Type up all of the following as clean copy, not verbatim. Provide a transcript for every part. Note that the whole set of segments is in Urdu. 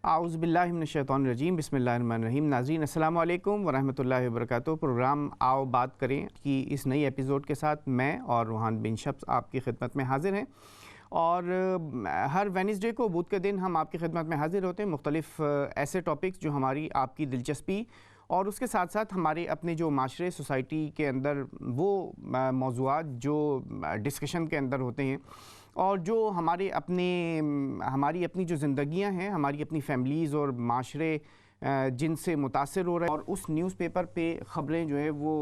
اعوذ باللہ من الشیطان الرجیم بسم اللہ الرحمن الرحیم۔ ناظرین السلام علیکم ورحمۃ اللہ وبرکاتہ۔ پروگرام آؤ بات کریں کی اس نئی ایپیزوڈ کے ساتھ میں اور روحان بن شمس آپ کی خدمت میں حاضر ہیں، اور ہر وینسڈے کو بدھ کے دن ہم آپ کی خدمت میں حاضر ہوتے ہیں مختلف ایسے ٹاپکس جو ہماری آپ کی دلچسپی اور اس کے ساتھ ساتھ ہمارے اپنے جو معاشرے سوسائٹی کے اندر وہ موضوعات جو ڈسکشن کے اندر ہوتے ہیں اور جو ہماری اپنی جو زندگیاں ہیں، ہماری اپنی فیملیز اور معاشرے جن سے متاثر ہو رہے ہیں، اور اس نیوز پیپر پہ خبریں جو ہے وہ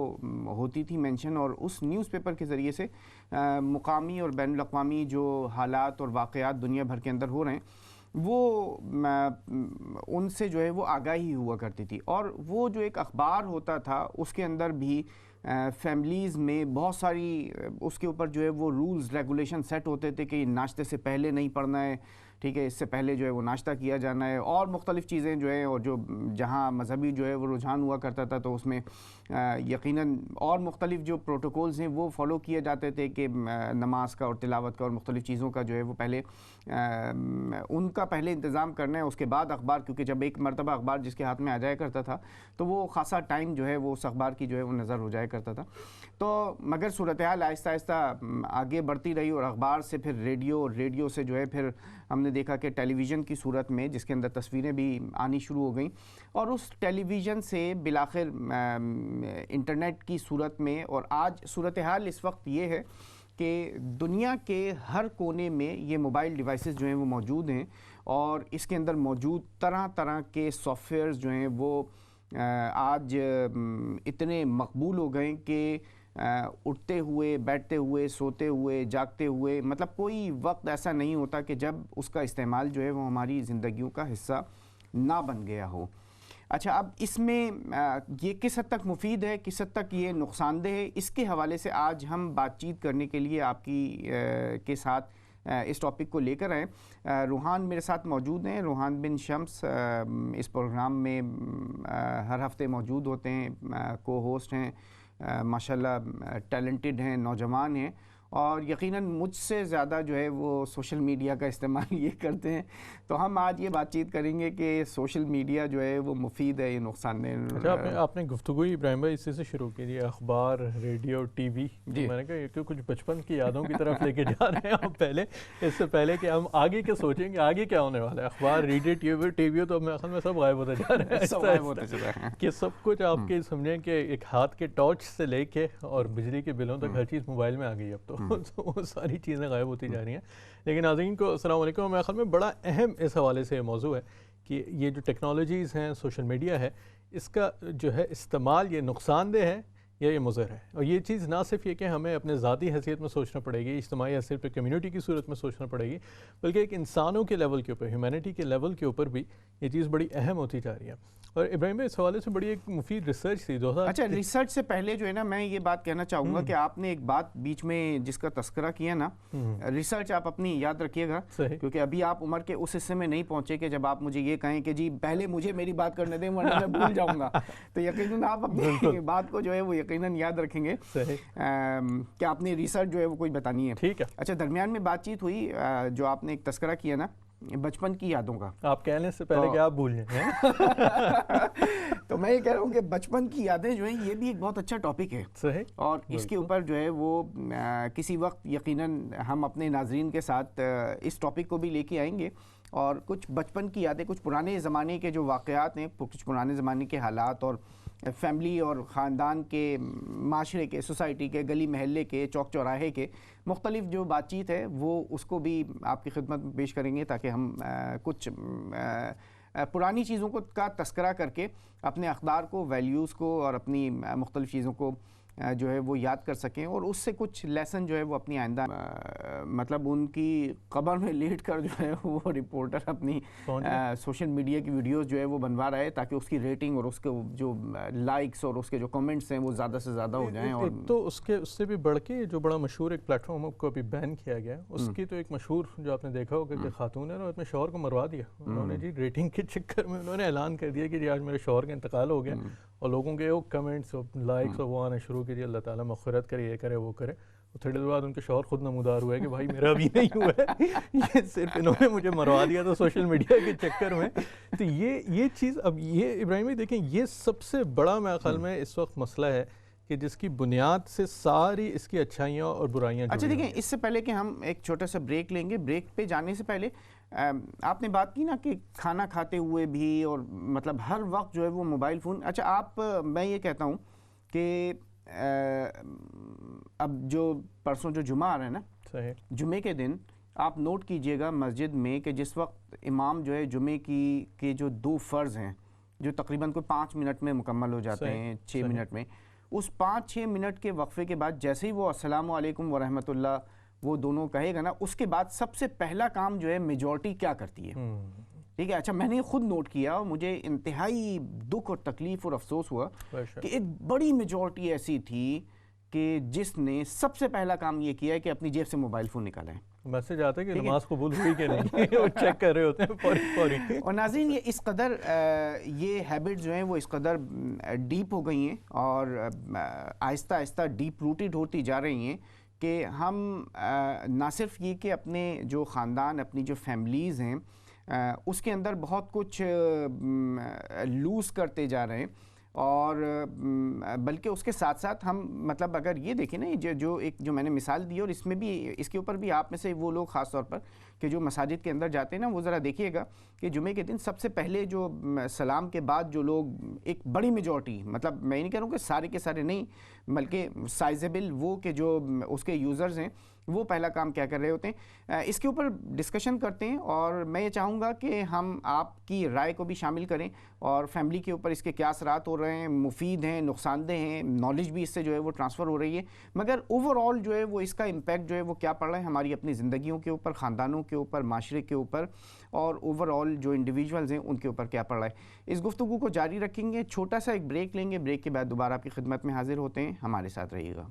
ہوتی تھی مینشن، اور اس نیوز پیپر کے ذریعے سے مقامی اور بین الاقوامی جو حالات اور واقعات دنیا بھر کے اندر ہو رہے ہیں وہ ان سے جو ہے وہ آگاہی ہوا کرتی تھی۔ اور وہ جو ایک اخبار ہوتا تھا اس کے اندر بھی فیملیز میں بہت ساری اس کے اوپر جو ہے وہ رولز ریگولیشن سیٹ ہوتے تھے کہ ناشتے سے پہلے نہیں پڑھنا ہے، ٹھیک ہے، اس سے پہلے جو ہے وہ ناشتہ کیا جانا ہے، اور مختلف چیزیں جو ہیں، اور جو جہاں مذہبی جو ہے وہ رجحان ہوا کرتا تھا تو اس میں یقیناً اور مختلف جو پروٹوکولز ہیں وہ فالو کیے جاتے تھے کہ نماز کا اور تلاوت کا اور مختلف چیزوں کا جو ہے وہ پہلے ان کا پہلے انتظام کرنا ہے، اس کے بعد اخبار، کیونکہ جب ایک مرتبہ اخبار جس کے ہاتھ میں آ جایا کرتا تھا تو وہ خاصا ٹائم جو ہے وہ اس اخبار کی جو ہے وہ نظر ہو جایا کرتا تھا۔ تو مگر صورتحال آہستہ آہستہ آگے بڑھتی رہی، اور اخبار سے پھر ریڈیو سے جو ہے پھر ہم نے دیکھا کہ ٹیلی ویژن کی صورت میں، جس کے اندر تصویریں بھی آنی شروع ہو گئیں، اور اس ٹیلی ویژن سے بالآخر انٹرنیٹ کی صورت میں، اور آج صورتحال اس وقت یہ ہے کہ دنیا کے ہر کونے میں یہ موبائل ڈیوائسز جو ہیں وہ موجود ہیں، اور اس کے اندر موجود طرح طرح کے سافٹ ویئرز جو ہیں وہ آج اتنے مقبول ہو گئے کہ اٹھتے ہوئے، بیٹھتے ہوئے، سوتے ہوئے، جاگتے ہوئے، مطلب کوئی وقت ایسا نہیں ہوتا کہ جب اس کا استعمال جو ہے وہ ہماری زندگیوں کا حصہ نہ بن گیا ہو۔ اچھا، اب اس میں یہ کس حد تک مفید ہے، کس حد تک یہ نقصان دہ ہے، اس کے حوالے سے آج ہم بات چیت کرنے کے لیے آپ کے ساتھ اس ٹاپک کو لے کر آئے۔ روحان میرے ساتھ موجود ہیں، روحان بن شمس اس پروگرام میں ہر ہفتے موجود ہوتے ہیں، کو ہوسٹ ہیں، ماشاءاللہ ٹیلنٹڈ ہیں، نوجوان ہیں، اور یقیناً مجھ سے زیادہ جو ہے وہ سوشل میڈیا کا استعمال یہ کرتے ہیں۔ تو ہم آج یہ بات چیت کریں گے کہ سوشل میڈیا جو ہے وہ مفید ہے یا نقصان دہ۔ اچھا، آپ نے گفتگو ابراہیم بھائی اسی سے شروع کی، اخبار، ریڈیو، ٹی وی، میں نے کہا یہ کچھ بچپن کی یادوں کی طرف لے کے جا رہے ہیں ہم پہلے، اس سے پہلے کہ ہم آگے کے سوچیں کہ آگے کیا ہونے والا ہے۔ اخبار، ریڈیو، ٹی وی تو اصل میں سب غائب ہوتے جا رہے ہیں، کہ سب کچھ آپ کے سمجھیں کہ ایک ہاتھ کے ٹارچ سے لے کے اور بجلی کے بلوں تک ہر چیز موبائل میں آ گئی اب تو ساری چیزیں غائب ہوتی جا رہی ہیں۔ لیکن ناظرین کو السلام علیکم۔ میرے خیال میں بڑا اہم اس حوالے سے موضوع ہے کہ یہ جو ٹیکنالوجیز ہیں، سوشل میڈیا ہے، اس کا جو ہے استعمال یہ نقصان دہ ہے یا یہ مضر ہے۔ اور یہ چیز نہ صرف یہ کہ ہمیں اپنے ذاتی حیثیت میں سوچنا پڑے گی، اجتماعی حیثیت پہ، کمیونٹی کی صورت میں سوچنا پڑے گی، بلکہ ایک انسانوں کے لیول کے اوپر، ہیومینٹی کے لیول کے اوپر بھی یہ چیز بڑی اہم ہوتی جا رہی ہے۔ اور ابراہیم بھائی اس حوالے سے بڑی ایک مفید ریسرچ تھی 2000۔ اچھا، ریسرچ سے پہلے جو ہے نا میں یہ بات کہنا چاہوں گا کہ آپ نے ایک بات بیچ میں جس کا تذکرہ کیا نا، ریسرچ آپ اپنی یاد رکھیے گا، کیونکہ ابھی آپ عمر کے اس حصے میں نہیں پہنچے کہ جب آپ مجھے یہ کہیں کہ جی پہلے مجھے میری بات کرنے دیں ورنہ میں بھول جاؤں گا، تو یقیناً آپ اپنی بات کو جو ہے وہ یقیناً یاد رکھیں گے کہ آپ نے ریسرچ جو ہے وہ کوئی بتانی ہے۔ ٹھیک ہے۔ اچھا، درمیان میں بات چیت ہوئی جو آپ نے ایک تذکرہ کیا نا بچپن کی یادوں کا، آپ کہنے سے پہلے کہ آپ بھول جائیں، تو میں یہ کہہ رہا ہوں کہ بچپن کی یادیں جو ہیں یہ بھی ایک بہت اچھا ٹاپک ہے، صحیح، اور اس کے اوپر جو ہے وہ کسی وقت یقیناً ہم اپنے ناظرین کے ساتھ اس ٹاپک کو بھی لے کے آئیں گے، اور کچھ بچپن کی یادیں، کچھ پرانے زمانے کے جو واقعات ہیں، کچھ پرانے زمانے کے حالات، اور فیملی اور خاندان کے، معاشرے کے، سوسائٹی کے، گلی محلے کے، چوک چوراہے کے مختلف جو بات چیت ہے وہ اس کو بھی آپ کی خدمت میں پیش کریں گے، تاکہ ہم کچھ پرانی چیزوں کو کا تذکرہ کر کے اپنے اقدار کو، ویلیوز کو، اور اپنی مختلف چیزوں کو جو ہے وہ یاد کر سکیں، اور اس سے کچھ لیسن جو ہے وہ اپنی آئندہ مطلب ان کی قبر میں لیٹ کر جو ہے وہ رپورٹر اپنی سوشل میڈیا کی ویڈیوز جو ہے وہ بنوا رہا ہے، تاکہ اس کی ریٹنگ اور اس کے جو لائکس اور اس کے جو کمنٹس ہیں وہ زیادہ سے زیادہ ہو جائیں۔ اور تو اس سے بھی بڑھ کے جو بڑا مشہور ایک پلیٹ فارم کو ابھی بین کیا گیا، اس کی تو ایک مشہور جو آپ نے دیکھا ہوگا کہ خاتون ہے نا، اپنے شوہر کو مروا دیا انہوں نے، جی ریٹنگ کے چکر میں انہوں نے اعلان کر دیا کہ جی آج میرے شوہر کا انتقال ہو گیا، اور لوگوں کے وہ کمنٹس اور لائکس اور وہ آنا شروع کیجیے، اللہ تعالیٰ مغفرت کرے، یہ کرے وہ کرے، تھوڑی دیر بعد ان کے شوہر خود نمودار ہوا ہے کہ بھائی میرا ابھی نہیں ہوا ہے، یہ صرف انہوں نے مجھے مروا دیا تھا سوشل میڈیا کے چکر میں. تو یہ چیز اب یہ ابراہیم بھائی دیکھیں یہ سب سے بڑا میرے خیال میں اس وقت مسئلہ ہے کہ جس کی بنیاد سے ساری اس کی اچھائیاں اور برائیاں. اچھا دیکھیں اس سے پہلے کہ ہم ایک چھوٹا سا بریک لیں گے، بریک پہ جانے سے پہلے آپ نے بات کی نا کہ کھانا کھاتے ہوئے بھی اور مطلب ہر وقت جو ہے وہ موبائل فون. اچھا میں یہ کہتا ہوں کہ اب جو پرسوں جو جمعہ آ رہا ہے نا، صحیح، جمعے کے دن آپ نوٹ کیجئے گا مسجد میں کہ جس وقت امام جو ہے جمعے کے جو 2 فرض ہیں جو تقریباً کوئی 5 منٹ میں مکمل ہو جاتے ہیں، 6 منٹ میں، اس 5-6 منٹ کے وقفے کے بعد جیسے ہی وہ السلام علیکم ورحمۃ اللہ وہ دونوں کہے گا نا، اس کے بعد سب سے پہلا کام جو ہے میجورٹی کیا کرتی ہے. ٹھیک ہے. اچھا میں نے خود نوٹ کیا اور مجھے انتہائی دکھ اور تکلیف اور افسوس ہوا کہ ایک بڑی میجورٹی ایسی تھی کہ جس نے سب سے پہلا کام یہ کیا ہے کہ اپنی جیب سے موبائل فون نکالا ہے. میسج آتا ہے کہ نماز قبول ہوئی کہ نہیں، وہ چیک کر رہے ہوتے ہیں فوری. اور ناظرین یہ اس قدر یہ ہیبٹ جو ہیں وہ اس قدر ڈیپ ہو گئی ہیں اور آہستہ آہستہ ڈیپ روٹیڈ ہوتی جا رہی ہیں کہ ہم نہ صرف یہ کہ اپنے جو خاندان، اپنی جو فیملیز ہیں اس کے اندر بہت کچھ لوز کرتے جا رہے ہیں، اور بلکہ اس کے ساتھ ساتھ ہم مطلب اگر یہ دیکھیں نا جو میں نے مثال دی، اور اس میں بھی اس کے اوپر بھی آپ میں سے وہ لوگ خاص طور پر کہ جو مساجد کے اندر جاتے ہیں نا، وہ ذرا دیکھیے گا کہ جمعے کے دن سب سے پہلے جو سلام کے بعد جو لوگ ایک بڑی میجورٹی، مطلب میں نہیں کہہ رہا ہوں کہ سارے کے سارے نہیں بلکہ سائزیبل وہ کہ جو اس کے یوزرز ہیں وہ پہلا کام کیا کر رہے ہوتے ہیں. اس کے اوپر ڈسکشن کرتے ہیں اور میں یہ چاہوں گا کہ ہم آپ کی رائے کو بھی شامل کریں اور فیملی کے اوپر اس کے کیا اثرات ہو رہے ہیں، مفید ہیں، نقصان دہ ہیں، نالج بھی اس سے جو ہے وہ ٹرانسفر ہو رہی ہے، مگر اوور آل جو ہے وہ اس کا امپیکٹ جو ہے وہ کیا پڑ رہا ہے ہماری اپنی زندگیوں کے اوپر، خاندانوں کے اوپر، معاشرے کے اوپر، اور اوور آل جو انڈیویجولز ہیں ان کے اوپر کیا پڑ رہا ہے. اس گفتگو کو جاری رکھیں گے، چھوٹا سا ایک بریک لیں گے، بریک کے بعد دوبارہ آپ کی خدمت میں حاضر ہوتے ہیں. ہمارے ساتھ رہیے گا.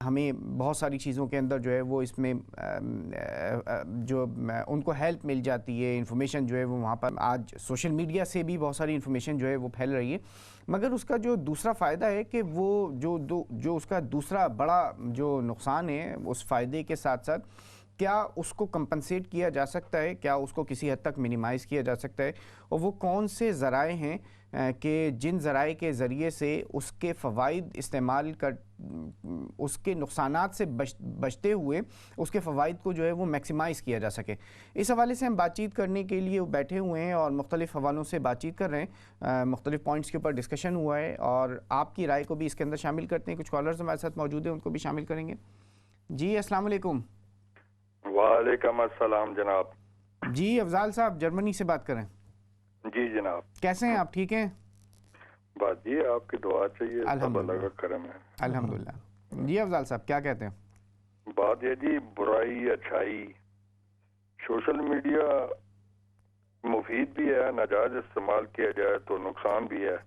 ہمیں بہت ساری چیزوں کے اندر جو ہے وہ اس میں جو ان کو ہیلپ مل جاتی ہے، انفارمیشن جو ہے وہ وہاں پر آج سوشل میڈیا سے بھی بہت ساری انفارمیشن جو ہے وہ پھیل رہی ہے، مگر اس کا جو دوسرا فائدہ ہے کہ وہ جو اس کا دوسرا بڑا جو نقصان ہے اس فائدے کے ساتھ ساتھ کیا اس کو کمپنسیٹ کیا جا سکتا ہے، کیا اس کو کسی حد تک منیمائز کیا جا سکتا ہے، اور وہ کون سے ذرائع ہیں کہ جن ذرائع کے ذریعے سے اس کے فوائد استعمال کر اس کے نقصانات سے بچتے ہوئے اس کے فوائد کو جو ہے وہ میکسیمائز کیا جا سکے. اس حوالے سے ہم بات چیت کرنے کے لیے بیٹھے ہوئے ہیں اور مختلف حوالوں سے بات چیت کر رہے ہیں، مختلف پوائنٹس کے اوپر ڈسکشن ہوا ہے اور آپ کی رائے کو بھی اس کے اندر شامل کرتے ہیں. کچھ کالرز ہمارے ساتھ موجود ہیں، ان کو بھی شامل کریں گے. جی السلام علیکم. وعلیکم السلام جناب. جی افضال صاحب جرمنی سے بات کریں. جی جناب. کیسے ہیں آپ؟ ٹھیک ہیں؟ بات جی آپ کی دعا چاہیے، سب اللہ کا کرم ہے. الحمدللہ. جی افضال صاحب کیا کہتے ہیں؟ بات یہ جی برائی اچھائی، سوشل میڈیا مفید بھی ہے، ناجائز استعمال کیا جائے تو نقصان بھی ہے.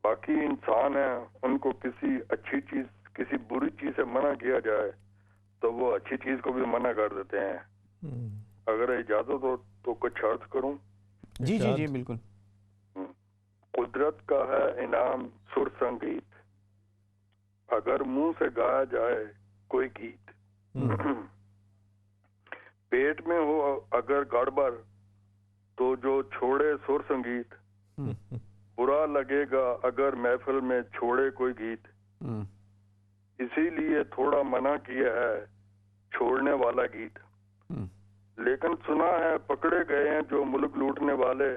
باقی انسان ہیں، ان کو کسی اچھی چیز کسی بری چیز سے منع کیا جائے تو وہ اچھی چیز کو بھی منع کر دیتے ہیں. اگر اجازت ہو تو کچھ عرض کروں؟ جی جی جی بالکل. قدرت کا ہے انعام سر سنگیت، اگر منہ سے گایا جائے کوئی گیت، پیٹ میں ہو اگر گڑبڑ تو جو چھوڑے سر سنگیت، برا لگے گا اگر محفل میں چھوڑے کوئی گیت، اسی لیے تھوڑا منع کیا ہے چھوڑنے والا گیت. لیکن سنا ہے پکڑے گئے ہیں جو ملک لوٹنے والے،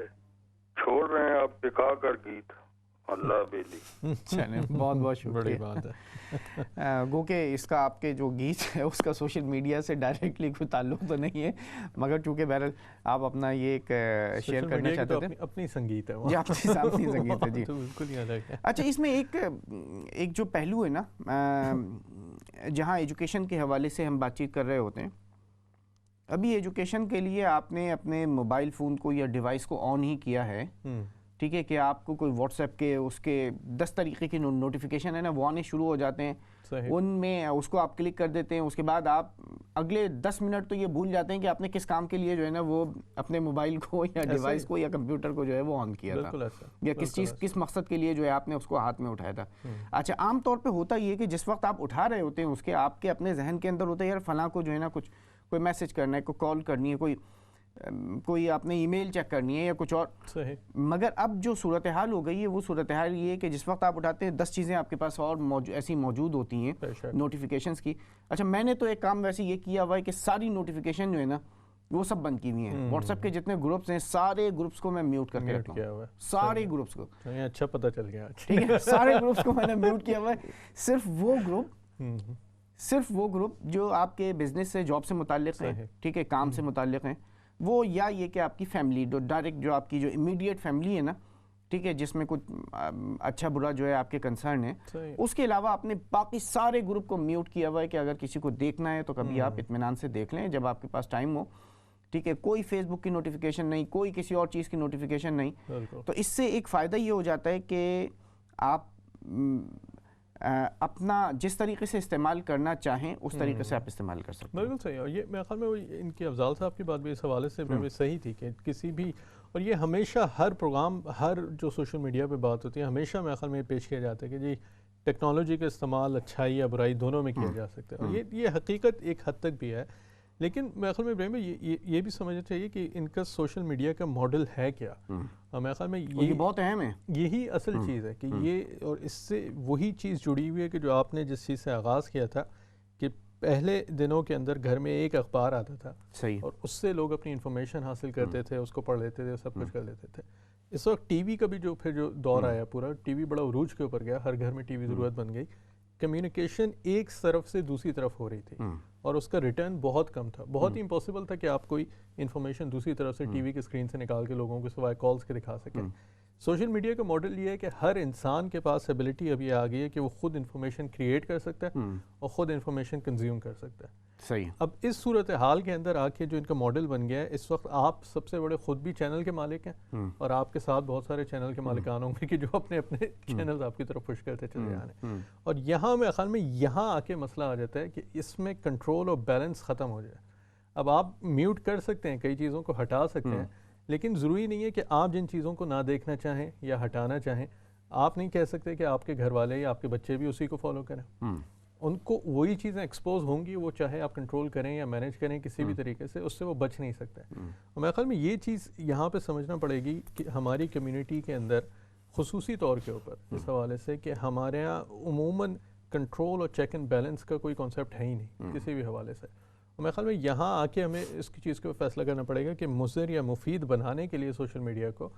چھوڑ رہے ہیں اب دکھا کر گیت. اللہ بیلی. چلیں بہت بہت شکریہ. بڑی بات ہے. گو کہ اس کا آپ کے جو گیت ہے اس کا سوشل میڈیا سے ڈائریکٹلی کوئی تعلق تو نہیں ہے، مگر چونکہ بہرحال آپ اپنا یہ ایک شیئر کرنا چاہتے تھے. اپنی سنگیت ہے جی اپنی سنگیت ہے. جی بالکل ہی الگ ہے. اچھا اس میں ایک جو پہلو ہے نا، جہاں ایجوکیشن کے حوالے سے ہم بات چیت کر رہے ہوتے ہیں، ابھی ایجوکیشن کے لیے آپ نے اپنے موبائل فون کو یا ڈیوائس کو آن ہی کیا ہے، ٹھیک ہے، کہ آپ کو کوئی واٹس ایپ کے اس کے 10 طریقے کی نوٹیفیکیشن ہے نا وہ آنے شروع ہو جاتے ہیں. ان میں اس کو آپ کلک کر دیتے ہیں، اس کے بعد آپ اگلے 10 منٹ تو یہ بھول جاتے ہیں کہ آپ نے کس کام کے لیے جو ہے نا وہ اپنے موبائل کو یا ڈیوائس کو یا کمپیوٹر کو جو ہے وہ آن کیا تھا, یا کس مقصد کے لیے جو ہے آپ نے اس کو ہاتھ میں اٹھایا تھا. اچھا, عام طور پہ ہوتا یہ کہ جس وقت آپ اٹھا رہے ہوتے ہیں اس کے آپ کے اپنے ذہن کے اندر ہوتا ہے یار فلاں کو جو ہے نا کچھ کوئی میسج کرنا ہے, کوئی کال کرنی ہے, کوئی آپ نے ای میل چیک کرنی ہے یا کچھ اور. مگر اب جو صورتحال ہو گئی ہے وہ صورتحال یہ ہے کہ جس وقت آپ اٹھاتے ہیں 10 چیزیں آپ کے پاس اور ایسی موجود ہوتی ہیں نوٹیفیکیشنز کی. اچھا, میں نے تو ایک کام ویسے یہ کیا ہوا ہے کہ ساری نوٹیفیکیشن جو ہے نا وہ سب بند کی ہوئی ہیں. واٹس ایپ کے جتنے گروپس ہیں سارے گروپس کو میں میوٹ کر کے رکھتا ہوں, سارے گروپس کو. اچھا پتہ چل گیا, ٹھیک ہے, سارے گروپس کو میں نے میوٹ کیا ہوا ہے. صرف وہ گروپ جو آپ کے بزنس سے, جاب سے متعلق ہیں, ٹھیک ہے, کام سے متعلق ہیں, وہ یا یہ کہ آپ کی فیملی ڈائریکٹ جو آپ کی جو امیڈیٹ فیملی ہے نا, ٹھیک ہے, جس میں کچھ اچھا برا جو ہے آپ کے کنسرن ہے. اس کے علاوہ آپ نے باقی سارے گروپ کو میوٹ کیا ہوا ہے کہ اگر کسی کو دیکھنا ہے تو کبھی آپ اطمینان سے دیکھ لیں جب آپ کے پاس ٹائم ہو. ٹھیک ہے, کوئی فیس بک کی نوٹیفیکیشن نہیں, کوئی کسی اور چیز کی نوٹیفیکیشن نہیں. تو اس سے ایک فائدہ یہ ہو جاتا ہے کہ آپ اپنا جس طریقے سے استعمال کرنا چاہیں اس طریقے سے آپ استعمال کر سکتے ہیں. بالکل صحیح. اور یہ میرے خیال میں ان کی افضال صاحب کی بات بھی اس حوالے سے صحیح تھی کہ کسی بھی, اور یہ ہمیشہ ہر پروگرام, ہر جو سوشل میڈیا پہ بات ہوتی ہے ہمیشہ میرے خیال میں یہ پیش کیا جاتا ہے کہ جی ٹیکنالوجی کا استعمال اچھائی یا برائی دونوں میں کیا جا سکتا ہے, اور یہ حقیقت ایک حد تک بھی ہے. لیکن میرے خیال میں ابراہیم یہ بھی سمجھنا چاہیے کہ ان کا سوشل میڈیا کا ماڈل ہے کیا, اور میرے خیال میں یہ بہت اہم ہے. یہی اصل چیز ہے کہ یہ, اور اس سے وہی چیز جڑی ہوئی ہے کہ جو آپ نے جس چیز سے آغاز کیا تھا کہ پہلے دنوں کے اندر گھر میں ایک اخبار آتا تھا, صحیح, اور اس سے لوگ اپنی انفارمیشن حاصل کرتے تھے, اس کو پڑھ لیتے تھے, سب کچھ کر لیتے تھے. اس وقت ٹی وی کا بھی جو دور آیا پورا, ٹی وی بڑا عروج کے اوپر گیا, ہر گھر میں ٹی وی ضرورت بن گئی. کمیونیکیشن ایک طرف سے دوسری طرف ہو رہی تھی اور اس کا ریٹرن بہت کم تھا. بہت ہی امپاسبل تھا کہ آپ کوئی انفارمیشن دوسری طرف سے ٹی وی کے اسکرین سے نکال کے لوگوں کو سوائے کالز کے دکھا سکیں. سوشل میڈیا کا ماڈل یہ ہے کہ ہر انسان کے پاس ایبلٹی ابھی آ گئی ہے کہ وہ خود انفارمیشن کریٹ کر سکتا ہے اور خود انفارمیشن کنزیوم کر سکتا ہے. صحیح. اب اس صورتحال کے اندر آ کے جو ان کا ماڈل بن گیا ہے, اس وقت آپ سب سے بڑے خود بھی چینل کے مالک ہیں اور آپ کے ساتھ بہت سارے چینل کے مالکان ہوں گے کہ جو اپنے اپنے چینلز آپ کی طرف پش کرتے چلے جا رہے ہیں. اور یہاں میرے خیال میں یہاں آ کے مسئلہ آ جاتا ہے کہ اس میں کنٹرول اور بیلنس ختم ہو جائے. اب آپ میوٹ کر سکتے ہیں, کئی چیزوں کو ہٹا سکتے ہیں, لیکن ضروری نہیں ہے کہ آپ جن چیزوں کو نہ دیکھنا چاہیں یا ہٹانا چاہیں, آپ نہیں کہہ سکتے کہ آپ کے گھر والے یا آپ کے بچے بھی اسی کو فالو کریں. ان کو وہی چیزیں ایکسپوز ہوں گی, وہ چاہے آپ کنٹرول کریں یا مینیج کریں کسی بھی طریقے سے, اس سے وہ بچ نہیں سکتا. اور میرے خیال میں یہ چیز یہاں پہ سمجھنا پڑے گی کہ ہماری کمیونٹی کے اندر خصوصی طور کے اوپر اس حوالے سے کہ ہمارے یہاں عموماً کنٹرول اور چیک اینڈ بیلنس کا کوئی کانسیپٹ ہے ہی نہیں کسی بھی حوالے سے. میرے خیال میں یہاں آ کے ہمیں اس کی چیز کو فیصلہ کرنا پڑے گا کہ مضر یا مفید بنانے کے لیے سوشل میڈیا کو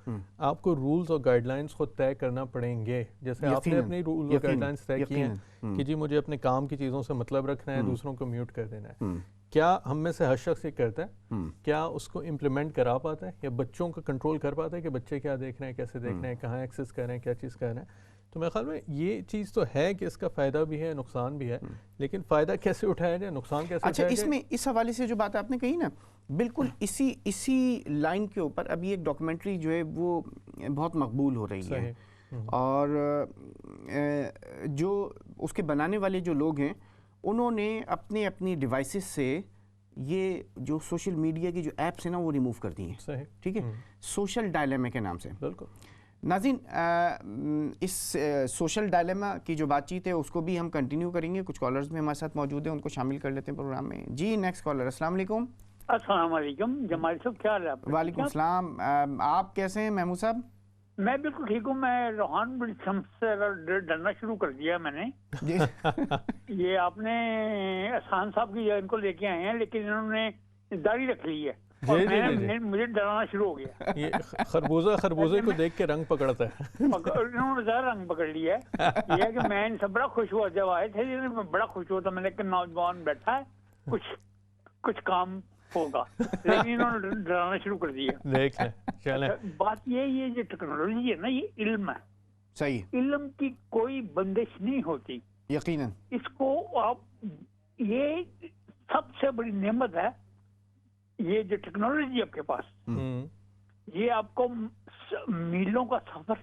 آپ کو رولز اور گائیڈ لائنس خود طے کرنا پڑیں گے. جیسے آپ نے اپنے رولز اور گائیڈ لائنس طے کیے ہیں کہ جی مجھے اپنے کام کی چیزوں سے مطلب رکھنا ہے, دوسروں کو میوٹ کر دینا ہے. کیا ہم میں سے ہر شخص یہ کرتا ہے؟ کیا اس کو امپلیمنٹ کرا پاتا ہے یا بچوں کا کنٹرول کر پاتا ہے کہ بچے کیا دیکھ رہے ہیں, کیسے دیکھ رہے ہیں, کہاں ایکسیس کر رہے ہیں, کیا چیز کر رہے ہیں؟ تو میرے خیال میں یہ چیز تو ہے کہ اس کا فائدہ بھی ہے, نقصان بھی ہے, لیکن فائدہ کیسے اٹھایا جائے, نقصان کیسے اٹھایا جائے. اچھا, اس میں اس حوالے سے جو بات آپ نے کہی نا, بالکل اسی لائن کے اوپر ابھی ایک ڈاکومنٹری جو ہے وہ بہت مقبول ہو رہی ہے, اور جو اس کے بنانے والے جو لوگ ہیں انہوں نے اپنی ڈیوائسز سے یہ جو سوشل میڈیا کی جو ایپس ہیں نا وہ ریموو کر دی ہیں. ٹھیک ہے, سوشل ڈائلیما کے نام سے. بالکل. ناظرین, اس سوشل ڈائلیما کی جو بات چیت ہے اس کو بھی ہم کنٹینیو کریں گے. کچھ کالرز بھی ہمارے ساتھ موجود ہیں, ان کو شامل کر لیتے ہیں پروگرام میں. جی نیکسٹ کالر. السلام علیکم. السلام علیکم جمال صاحب, کیا حال ہے آپ؟ وعلیکم السلام. آپ کیسے ہیں محمود صاحب؟ میں بالکل ٹھیک ہوں. میں روحان بڑی شمس سے ڈرنا شروع کر دیا میں نے. جی یہ آپ نے احسان صاحب کی ان کو لے کے آئے ہیں, لیکن انہوں نے داڑھی رکھ لی ہے اور مجھے ڈرانا شروع ہو گیا. یہ خربوزے کو دیکھ کے رنگ پکڑتا ہے. انہوں نے زیادہ رنگ پکڑ لیا ہے. یہ ہے کہ میں ان سے بڑا خوش ہوا جب آئے تھے, میں بڑا خوش ہوا تھا. میں نے کہ نوجوان بیٹھا ہے, کچھ کام ہوگا, لیکن انہوں نے ڈرانا شروع کر دیا. بات یہ جو ٹیکنالوجی ہے نا, یہ علم ہے. صحیح. علم کی کوئی بندش نہیں ہوتی یقیناً. اس کو آپ, یہ سب سے بڑی نعمت ہے یہ جو ٹیکنالوجی آپ کے پاس, یہ آپ کو میلوں کا سفر,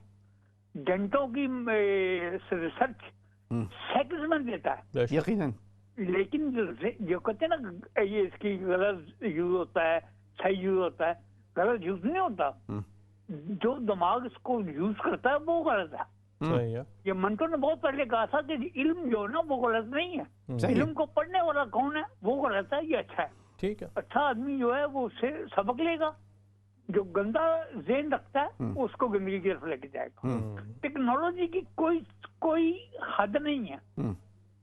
گھنٹوں کی ریسرچ سیکنڈز میں دیتا ہے. یقیناً. لیکن جو کہتے ہیں نا یہ اس کی غلط یوز ہوتا ہے صحیح یوز ہوتا ہے, غلط یوز نہیں ہوتا. جو دماغ اس کو یوز کرتا ہے وہ غلط ہے. یہ منٹو نے بہت پہلے کہا تھا کہ علم جو ہے نا وہ غلط نہیں ہے, علم کو پڑھنے والا کون ہے وہ غلط ہے, یہ اچھا ہے. ٹھیک ہے, اچھا آدمی جو ہے وہ اس سے سبق لے گا, جو گندا ذہن رکھتا ہے اس کو گندگی کی طرف لے کے جائے گا. ٹیکنالوجی کی کوئی حد نہیں ہے.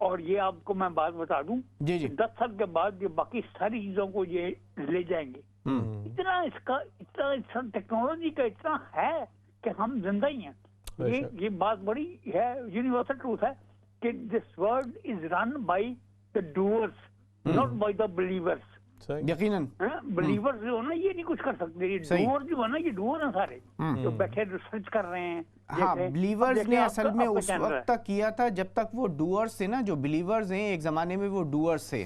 اور یہ آپ کو میں بات بتا دوں, 10 سال کے بعد یہ باقی ساری چیزوں کو یہ لے جائیں گے. اتنا اس کا اتنا ٹیکنالوجی کا اتنا ہے کہ ہم زندہ ہی ہیں. یہ بات بڑی ہے, یونیورسل ٹروتھ ہے کہ this world is run by the doers not by the believers. یقیناً بلیورز جو ہے نا یہ نہیں کچھ کر سکتے, یہ ڈوئر جو ہے نا یہ ڈوئر ہیں سارے جو بیٹھے ریسرچ کر رہے ہیں. ہاں, بلیورز نے اصل میں اس وقت تک کیا تھا جب تک وہ ڈوئرز تھے نا. جو بلیورز ہیں ایک زمانے میں وہ ڈوئرز تھے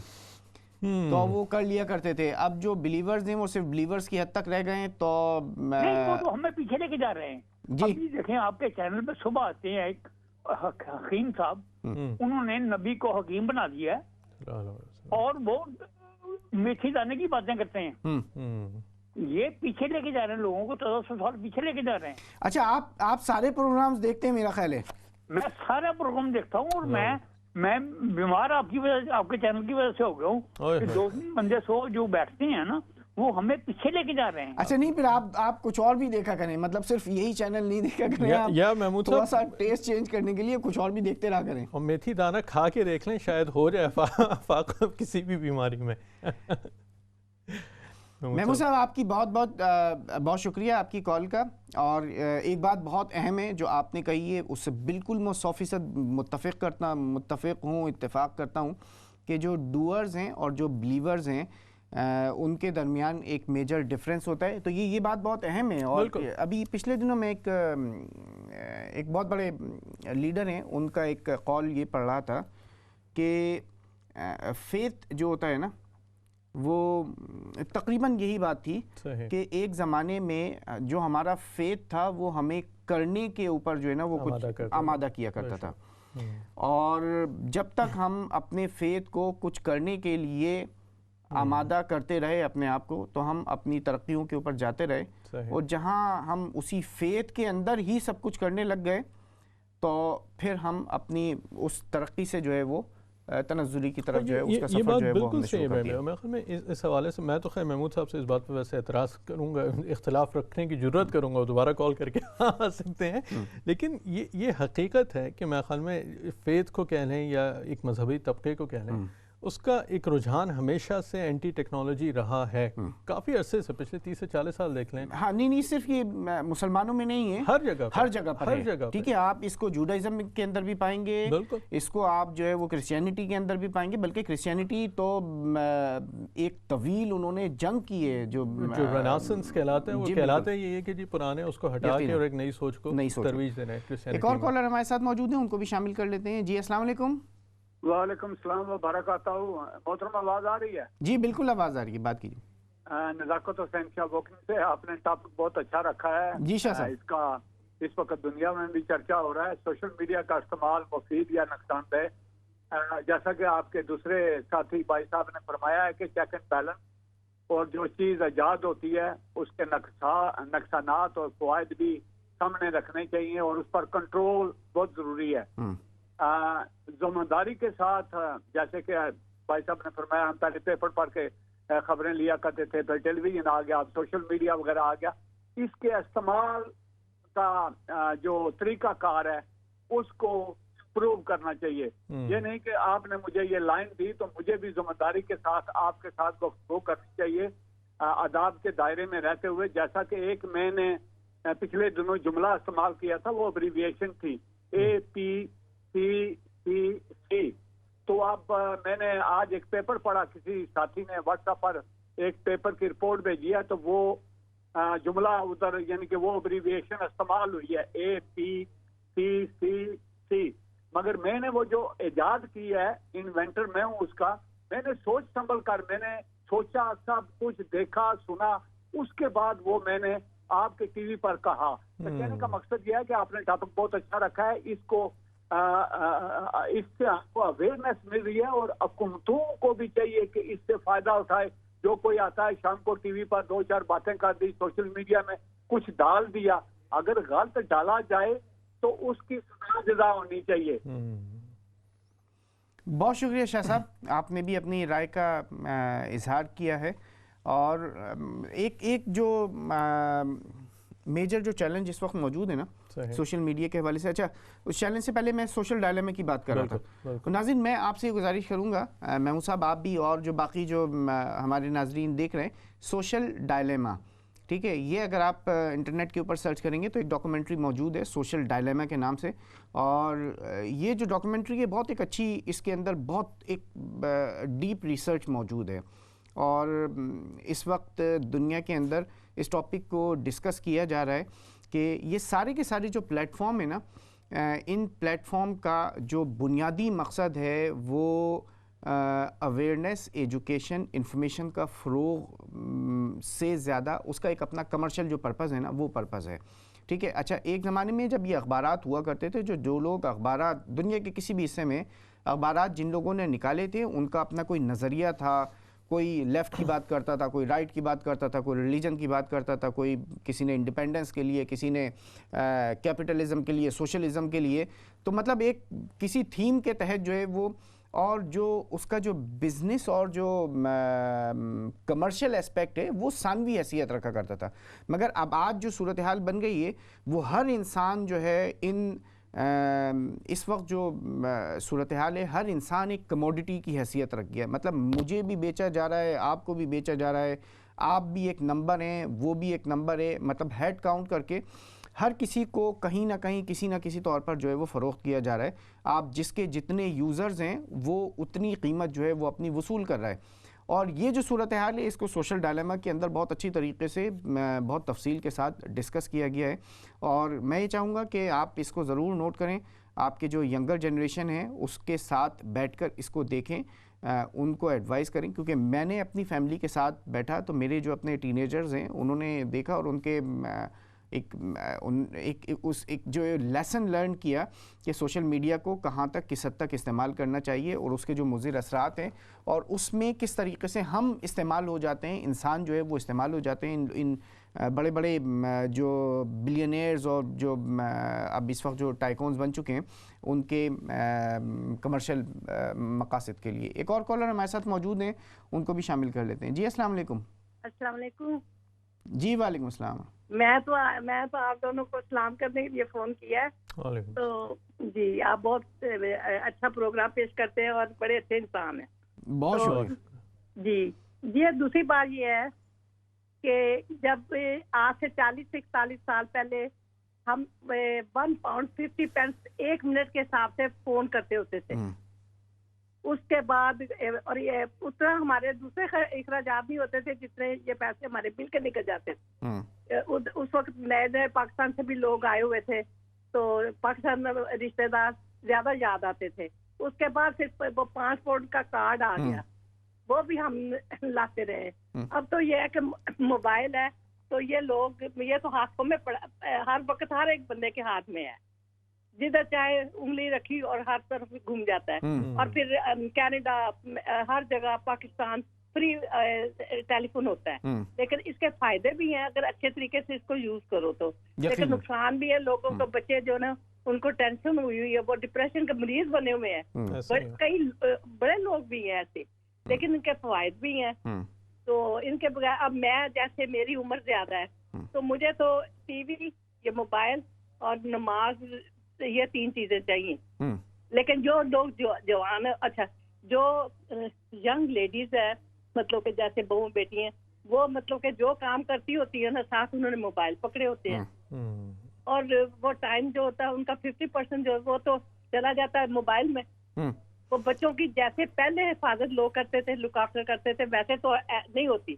تو وہ کر لیا کرتے تھے. اب جو بلیورز ہیں وہ صرف بلیورز کی حد تک رہ گئے ہیں. تو وہ تو ہمیں پیچھے لے کے جا رہے ہیں. ابھی دیکھیں آپ کے چینل پہ صبح آتے ہیں ایک حکیم صاحب, انہوں نے نبی کو حکیم بنا دیا ہے اور وہ میٹھی دانے کی باتیں کرتے ہیں. یہ پیچھے لے کے جا رہے ہیں لوگوں کو, 1400 سال پیچھے لے کے جا رہے ہیں. اچھا, آپ سارے پروگرامز دیکھتے ہیں میرا خیال ہے؟ میں سارا پروگرام دیکھتا ہوں اور میں بیمار آپ کی وجہ سے, آپ کے چینل کی وجہ سے ہو گیا ہوں. 2-3 بندے جو بیٹھتے ہیں نا وہ ہمیں پیچھے لے کے جا رہے ہیں. اچھا نہیں, پھر آپ کچھ اور بھی دیکھا کریں, مطلب صرف یہی چینل نہیں دیکھا کریں, یا محمود تھوڑا سا ٹیسٹ چینج کرنے کے لیے کچھ اور بھی دیکھتے رہا کریں. اور میتھی دانہ کھا کے دیکھ لیں, شاید ہو جائے فاقہ کسی بھی بیماری میں. محمود صاحب آپ کی بہت شکریہ آپ کی کال کا. اور ایک بات بہت اہم ہے جو آپ نے کہی ہے, اس سے بالکل میں 100% متفق ہوں, اتفاق کرتا ہوں کہ جو ڈوئرز ہیں اور جو بلیورز ہیں ان کے درمیان ایک میجر ڈیفرنس ہوتا ہے. تو یہ بات بہت اہم ہے. اور ابھی پچھلے دنوں میں ایک بہت بڑے لیڈر ہیں, ان کا ایک قول یہ پڑھ رہا تھا کہ فیتھ جو ہوتا ہے نا وہ تقریباً یہی بات تھی کہ ایک زمانے میں جو ہمارا فیتھ تھا وہ ہمیں کرنے کے اوپر جو ہے نا وہ کچھ آمادہ کیا کرتا تھا. اور جب تک ہم اپنے فیتھ کو کچھ کرنے کے لیے آمادہ کرتے رہے اپنے آپ کو, تو ہم اپنی ترقیوں کے اوپر جاتے رہے. اور جہاں ہم اسی فیتھ کے اندر ہی سب کچھ کرنے لگ گئے تو پھر ہم اپنی اس ترقی سے جو ہے وہ تنزلی کی طرف جو ہے اس کا سفر جو ہے وہ ہم نے شروع کر دیا. میں اس حوالے سے میں تو خیر محمود صاحب سے اس بات پہ ویسے اعتراض کروں گا, اختلاف رکھنے کی جرات کروں گا, دوبارہ کال کر کے آ سکتے ہیں. لیکن یہ حقیقت ہے کہ میرے خیال میں فیتھ کو کہہ لیں یا ایک مذہبی طبقے کو کہہ لیں, اس کا ایک رجحان ہمیشہ سے اینٹی ٹیکنالوجی رہا ہے, کافی عرصے سے, پچھلے 30 سے 40 سال دیکھ لیں. ہاں نہیں صرف یہ مسلمانوں میں نہیں ہے, ہر جگہ پر ہے. ٹھیک ہے, آپ اس کو جوڈائزم کے اندر بھی پائیں گے, اس کو آپ جو ہے وہ کرسچینٹی کے اندر بھی پائیں گے. بلکہ کرسچینٹی تو ایک طویل انہوں نے جنگ کی ہے, جو ریناسنس کہلاتا ہے, وہ کہلاتا ہے یہ ہے کہ جی پرانے اس کو ہٹا کے اور ایک نئی سوچ کو ترویج دینا ہے. ایک اور کالر ہمارے ساتھ موجود ہیں, ان کو بھی شامل کر لیتے ہیں. جی السلام علیکم. وعلیکم السلام وبرکاتہ. محترم آواز آ رہی ہے؟ جی بالکل آواز آ رہی ہے, بات کیجیے. نزاکت حسین شاہ بوکنگ سے. آپ نے ٹاپک بہت اچھا رکھا ہے. جی شاہ صاحب, اس کا اس وقت دنیا میں بھی چرچا ہو رہا ہے, سوشل میڈیا کا استعمال مفید یا نقصان دہ. جیسا کہ آپ کے دوسرے ساتھی بھائی صاحب نے فرمایا ہے کہ چیک اینڈ بیلنس, اور جو چیز ایجاد ہوتی ہے اس کے نقصانات اور فوائد بھی سامنے رکھنے چاہیے, اور اس پر کنٹرول بہت ضروری ہے. ذمہ کے ساتھ, جیسے کہ بھائی صاحب نے فرمایا, ہم پہلے پیپر پڑھ کے خبریں لیا کرتے تھے, پھر ٹیلی ویژن آ گیا, اب سوشل میڈیا وغیرہ آ گیا. اس کے استعمال کا جو طریقہ کار ہے اس کو امپروو کرنا چاہیے. یہ نہیں کہ آپ نے مجھے یہ لائن دی تو مجھے بھی ذمہ داری کے ساتھ آپ کے ساتھ گفتگو کرنی چاہیے, آداب کے دائرے میں رہتے ہوئے. جیسا کہ ایک میں نے پچھلے دنوں جملہ استعمال کیا تھا, وہ ابریویشن تھی APCC. تو اب میں نے آج ایک پیپر پڑھا, کسی ساتھی نے واٹس ایپ پر ایک پیپر کی رپورٹ بھیجی ہے, تو وہ جملہ ادھر یعنی کہ وہ ابریویشن استعمال ہوئی ہے APCC. مگر میں نے وہ جو ایجاد کی ہے, انوینٹر میں ہوں اس کا, میں نے سوچ سنبھل کر, میں نے سوچا, سب کچھ دیکھا سنا, اس کے بعد وہ میں نے آپ کے ٹی وی پر کہا. کہنے کا مقصد یہ ہے کہ آپ نے ٹاپک بہت اچھا رکھا ہے, اس کو اس سے آپ کو اویئرنیس مل رہی ہے اور حکومتوں کو بھی چاہیے کہ اس سے فائدہ اٹھائے. جو کوئی آتا ہے شام کو ٹی وی پر 2-4 باتیں کر دی, سوشل میڈیا میں کچھ ڈال دیا, اگر غلط ڈالا جائے تو اس کی سزا جزا ہونی چاہیے. بہت شکریہ شاہ صاحب, آپ نے بھی اپنی رائے کا اظہار کیا ہے. اور ایک جو میجر جو چیلنج اس وقت موجود ہے نا سوشل میڈیا کے حوالے سے, اچھا اس چیلنج سے پہلے میں سوشل ڈائلیما کی بات کر رہا تھا. تو ناظرین میں آپ سے گزارش کروں گا, محمود صاحب آپ بھی اور جو باقی جو ہمارے ناظرین دیکھ رہے ہیں, سوشل ڈائلیما, ٹھیک ہے, یہ اگر آپ انٹرنیٹ کے اوپر سرچ کریں گے تو ایک ڈاکومنٹری موجود ہے سوشل ڈائلیما کے نام سے. اور یہ جو ڈاکومنٹری ہے بہت ایک اچھی, اس کے اندر بہت ایک ڈیپ ریسرچ موجود ہے. اور اس وقت دنیا کے اندر اس ٹاپک کو ڈسکس کیا جا رہا ہے کہ یہ سارے کے سارے جو پلیٹ فارم ہیں نا, ان پلیٹ فارم کا جو بنیادی مقصد ہے وہ اویئرنیس, ایجوکیشن, انفارمیشن کا فروغ سے زیادہ اس کا ایک اپنا کمرشل جو پرپز ہے نا وہ پرپز ہے. ٹھیک ہے, اچھا ایک زمانے میں جب یہ اخبارات ہوا کرتے تھے, جو لوگ اخبارات دنیا کے کسی بھی حصے میں اخبارات جن لوگوں نے نکالے تھے ان کا اپنا کوئی نظریہ تھا, کوئی لیفٹ کی بات کرتا تھا, کوئی رائٹ کی بات کرتا تھا, کوئی ریلیجن کی بات کرتا تھا, کوئی کسی نے انڈیپینڈنس کے لیے, کسی نے کیپٹلزم کے لیے, سوشلزم کے لیے. تو مطلب ایک کسی تھیم کے تحت جو ہے وہ, اور جو اس کا جو بزنس اور جو کمرشل اسپیکٹ ہے وہ ثانوی حیثیت رکھا کرتا تھا. مگر اب آج جو صورتحال بن گئی ہے وہ ہر انسان جو ہے اس وقت جو صورتحال ہے, ہر انسان ایک کموڈٹی کی حیثیت رکھ گیا ہے. مطلب مجھے بھی بیچا جا رہا ہے, آپ کو بھی بیچا جا رہا ہے, آپ بھی ایک نمبر ہیں, وہ بھی ایک نمبر ہے. مطلب ہیڈ کاؤنٹ کر کے ہر کسی کو کہیں نہ کہیں کسی نہ کسی طور پر جو ہے وہ فروخت کیا جا رہا ہے. آپ جس کے جتنے یوزرز ہیں وہ اتنی قیمت جو ہے وہ اپنی وصول کر رہا ہے. اور یہ جو صورتحال ہے اس کو سوشل ڈائلیما کے اندر بہت اچھی طریقے سے بہت تفصیل کے ساتھ ڈسکس کیا گیا ہے. اور میں یہ چاہوں گا کہ آپ اس کو ضرور نوٹ کریں, آپ کے جو ینگر جنریشن ہے اس کے ساتھ بیٹھ کر اس کو دیکھیں, ان کو ایڈوائز کریں. کیونکہ میں نے اپنی فیملی کے ساتھ بیٹھا تو میرے جو اپنے ٹینیجرز ہیں انہوں نے دیکھا اور ان کے ایک جو لیسن لرن کیا کہ سوشل میڈیا کو کہاں تک کس حد تک استعمال کرنا چاہیے اور اس کے جو مضر اثرات ہیں اور اس میں کس طریقے سے ہم استعمال ہو جاتے ہیں, انسان جو ہے وہ استعمال ہو جاتے ہیں ان بڑے بڑے جو بلینئرز اور جو اب اس وقت جو ٹائکونز بن چکے ہیں ان کے کمرشل مقاصد کے لیے. ایک اور کالر ہمارے ساتھ موجود ہیں, ان کو بھی شامل کر لیتے ہیں. جی السلام علیکم. السلام علیکم. جی وعلیکم السلام. میں تو آپ دونوں کو سلام کرنے کے لیے فون کیا ہے. تو جی آپ بہت اچھا پروگرام پیش کرتے ہیں اور بڑے اچھے انسان ہیں. بہت شکریہ. جی یہ دوسری بات یہ ہے کہ جب آج سے 40-41 سال پہلے ہم 1 پاؤنڈ 50 پینس 1 منٹ کے حساب سے فون کرتے ہوتے تھے. اس کے بعد اور یہ اتنا ہمارے دوسرے اخراجات نہیں ہوتے تھے جتنے یہ پیسے ہمارے بل کے نکل جاتے تھے. اس وقت نئے نئے پاکستان سے بھی لوگ آئے ہوئے تھے تو پاکستان میں رشتے دار زیادہ یاد آتے تھے. اس کے بعد پھر وہ 5 پاؤنڈ کا کارڈ آ گیا, وہ بھی ہم لاتے رہے. اب تو یہ ہے کہ موبائل ہے تو یہ لوگ یہ تو ہاتھوں میں ہر وقت ہر ایک بندے کے ہاتھ میں ہے, جدھر چاہے انگلی رکھی اور ہر طرف گھوم جاتا ہے. اور پھر کینیڈا ہر جگہ پاکستان فری ٹیلی فون ہوتا ہے. لیکن اس کے فائدے بھی ہیں اگر اچھے طریقے سے اس کو یوز کرو تو, لیکن نقصان بھی ہے. لوگوں کو بچے جو نا ان کو ٹینشن ہوئی ہے, وہ ڈپریشن کے مریض بنے ہوئے ہیں, کئی بڑے لوگ بھی ہیں ایسے, لیکن ان کے فوائد بھی ہیں. تو ان کے بغیر اب میں جیسے میری عمر زیادہ ہے تو مجھے تو ٹی وی, یہ موبائل اور نماز, یہ 3 چیزیں چاہیے. لیکن جو لوگ جوان, اچھا جو ینگ لیڈیز ہے مطلب کہ جیسے بہو بیٹی ہیں, وہ مطلب کہ جو کام کرتی ہوتی ہے نا ساتھ انہوں نے موبائل پکڑے ہوتے ہیں. اور وہ ٹائم جو ہوتا ہے ان کا 50% جو وہ تو چلا جاتا ہے موبائل میں. وہ بچوں کی جیسے پہلے حفاظت لوگ کرتے تھے, لک آفٹر کرتے تھے, ویسے تو نہیں ہوتی.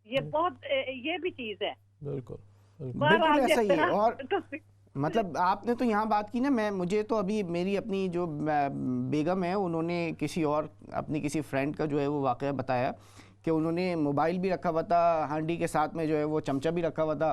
یہ بہت یہ بھی چیز ہے. بالکل ایسا ہی ہے. اور مطلب آپ نے تو یہاں بات کی نا, مجھے تو ابھی میری اپنی جو بیگم ہے انہوں نے کسی اور اپنی کسی فرینڈ کا جو ہے وہ واقعہ بتایا کہ انہوں نے موبائل بھی رکھا ہوا تھا, ہانڈی کے ساتھ میں جو ہے وہ چمچہ بھی رکھا ہوا تھا,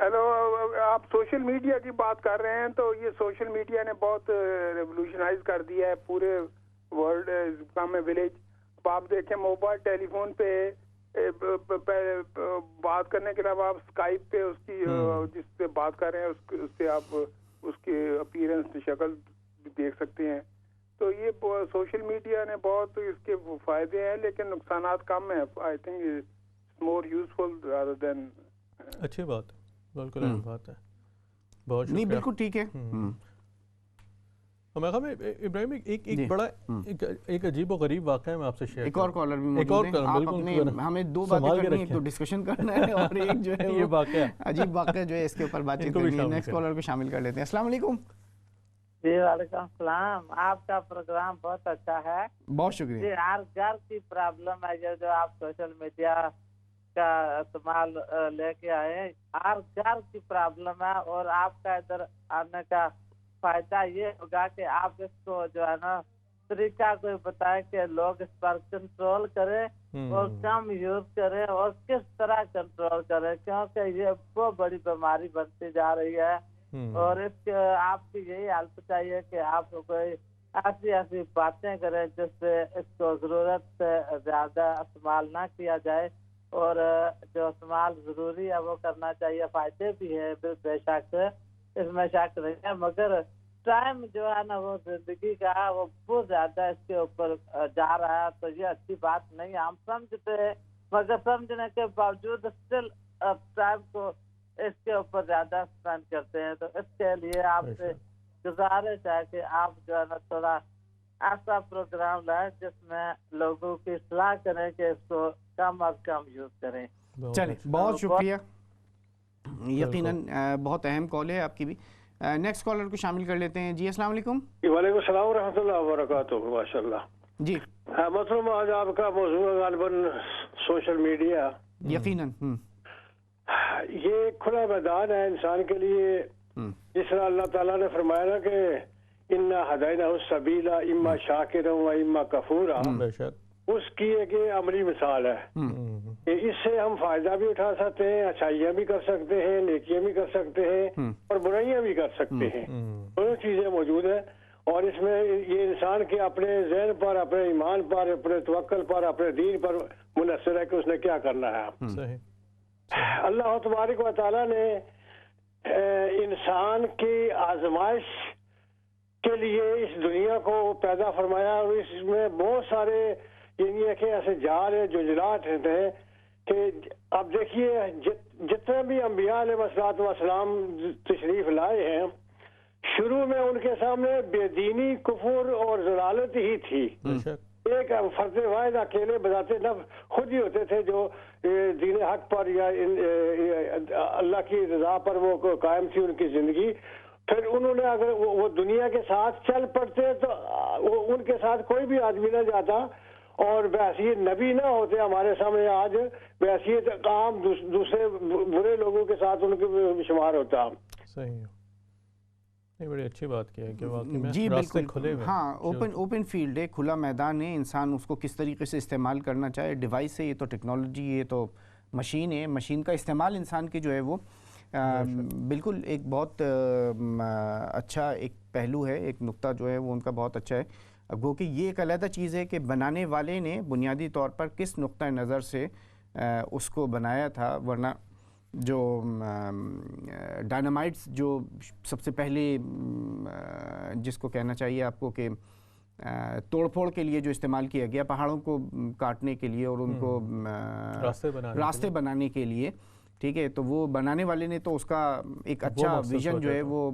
ہیلو، آپ سوشل میڈیا کی بات کر رہے ہیں، تو یہ سوشل میڈیا نے بہت ریولوشنائز کر دیا ہے پورے ورلڈ کام میں ولیج. اب آپ دیکھیں موبائل ٹیلی فون پہ بات کرنے کے علاوہ آپ اسکائپ پہ اس کی جس پہ بات کر رہے ہیں اس سے آپ اس کی اپیرنس شکل بھی دیکھ سکتے ہیں. تو یہ سوشل میڈیا نے بہت اس کے فائدے ہیں لیکن نقصانات کم ہیں. I think it's more useful rather than. اچھی بات ہے، بالکل اہم بات ہے. بہت نہیں شکریہ. بالکل ٹھیک ہے. ہمیں ابراہیم ایک بڑا ایک عجیب و غریب واقعہ میں آپ سے شیئر. ایک اور کالر بھی موجود ہیں. آپ اپنے ہمیں دو باتیں کرنی ہیں، ایک تو ڈسکشن کرنا ہے اور ایک جو ہے یہ واقعہ عجیب واقعہ جو ہے اس کے اوپر بات چیت کرنی ہے. نیکسٹ کالر کو شامل کر لیتے ہیں. السلام علیکم. جی وعلیکم السلام. آپ کا پروگرام بہت اچھا ہے. بہت شکریہ. جی ہر گھر کی پرابلم ہے جو آپ سوشل میڈیا کا استعمال لے کے آئے، ہر گھر کی پرابلم ہے. اور آپ کا ادھر آنے کا فائدہ یہ ہوگا کہ آپ اس کو جو ہے نا طریقہ کوئی بتائے کہ لوگ اس پر کنٹرول کریں اور کم یوز کریں اور کس طرح کنٹرول کریں، کیونکہ یہ بہت بڑی بیماری بنتی جا رہی ہے. اور اس کے آپ کی یہی ہیلپ چاہیے کہ آپ کوئی ایسی باتیں کریں جس سے اس کو ضرورت سے زیادہ استعمال نہ کیا جائے، اور جو استعمال ضروری ہے وہ کرنا چاہیے. فائدے بھی ہے بے شک، اس میں شک نہیں ہے، مگر ٹائم جو ہے نا وہ زندگی کا ہے وہ بہت زیادہ اس کے اوپر جا رہا ہے. تو یہ اچھی بات نہیں ہے. ہم سمجھتے ہیں مگر سمجھنے کے باوجود اسٹل ٹائم کو اس کے اوپر زیادہ اسپینڈ کرتے ہیں. تو اس کے لیے آپ سے گزارش ہے کہ آپ جو ہے نا تھوڑا ایسا پروگرام لائیں جس میں لوگوں کی اصلاح کریں کہ اس کو کم از کم یوز کریں. چلیں بہت شکریہ. یقیناً بہت اہم کال ہے آپ کی بھی. نیکسٹ کالر کو شامل کر لیتے ہیں. جی السلام علیکم. وعلیکم السلام ورحمۃ اللہ وبرکاتہ. ماشاء اللہ. جی مطلب آج آپ کا موضوع غالباً سوشل میڈیا. یقیناً یہ کھلا میدان ہے انسان کے لیے. جس طرح اللہ تعالیٰ نے فرمایا نا کہ انا ہدیناہ السبیل اما شاکرا و اما کفورا، اس کی ایک عملی مثال ہے کہ اس سے ہم فائدہ بھی اٹھا سکتے ہیں، اچھائیاں بھی کر سکتے ہیں، نیکیاں بھی کر سکتے ہیں اور برائیاں بھی کر سکتے ہیں. دونوں چیزیں موجود ہیں. اور اس میں یہ انسان کے اپنے ذہن پر، اپنے ایمان پر، اپنے توکل پر، اپنے دین پر منحصر ہے کہ اس نے کیا کرنا ہے. اللہ تبارک و تعالیٰ نے انسان کی آزمائش کے لیے اس دنیا کو پیدا فرمایا، اور اس میں بہت سارے یعنی کہ ایسے جال ہیں جو جلات ہیں کہ اب دیکھیے جتنے بھی انبیاء علیہ الصلوۃ والسلام تشریف لائے ہیں، شروع میں ان کے سامنے بے دینی، کفر اور ضلالت ہی تھی. ایک فرد واحد اکیلے بذات نفس خود ہی ہوتے تھے جو دین حق پر یا اللہ کی رضا پر وہ قائم تھی ان کی زندگی. پھر انہوں نے اگر وہ دنیا کے ساتھ چل پڑتے تو ان کے ساتھ کوئی بھی آدمی نہ جاتا، اور بحیثیت نبی نہ ہوتے ہمارے سامنے آج، بحیثیت عام دوسرے برے لوگوں کے ساتھ ان کے شمار ہوتا. صحیح. یہ بڑی اچھی بات کی ہے کہ واقعی میں جی راستے بالکل کھلے ہوئے. ہاں اوپن فیلڈ ہے، کھلا میدان ہے. انسان اس کو کس طریقے سے استعمال کرنا چاہے. ڈیوائس ہے، یہ تو ٹیکنالوجی، یہ تو مشین ہے. مشین کا استعمال انسان کی جو ہے وہ بالکل ایک بہت اچھا ایک پہلو ہے، ایک نقطہ جو ہے وہ ان کا بہت اچھا ہے. گو کہ یہ ایک علیحدہ چیز ہے کہ بنانے والے نے بنیادی طور پر کس نقطہ نظر سے اس کو بنایا تھا. ورنہ جو ڈائنامائٹس جو سب سے پہلے جس کو کہنا چاہیے آپ کو کہ توڑ پھوڑ کے لیے جو استعمال کیا گیا، پہاڑوں کو کاٹنے کے لیے اور ان کو راستے بنانے کے لیے، ٹھیک ہے، تو وہ بنانے والے نے تو اس کا ایک اچھا ویژن جو ہے وہ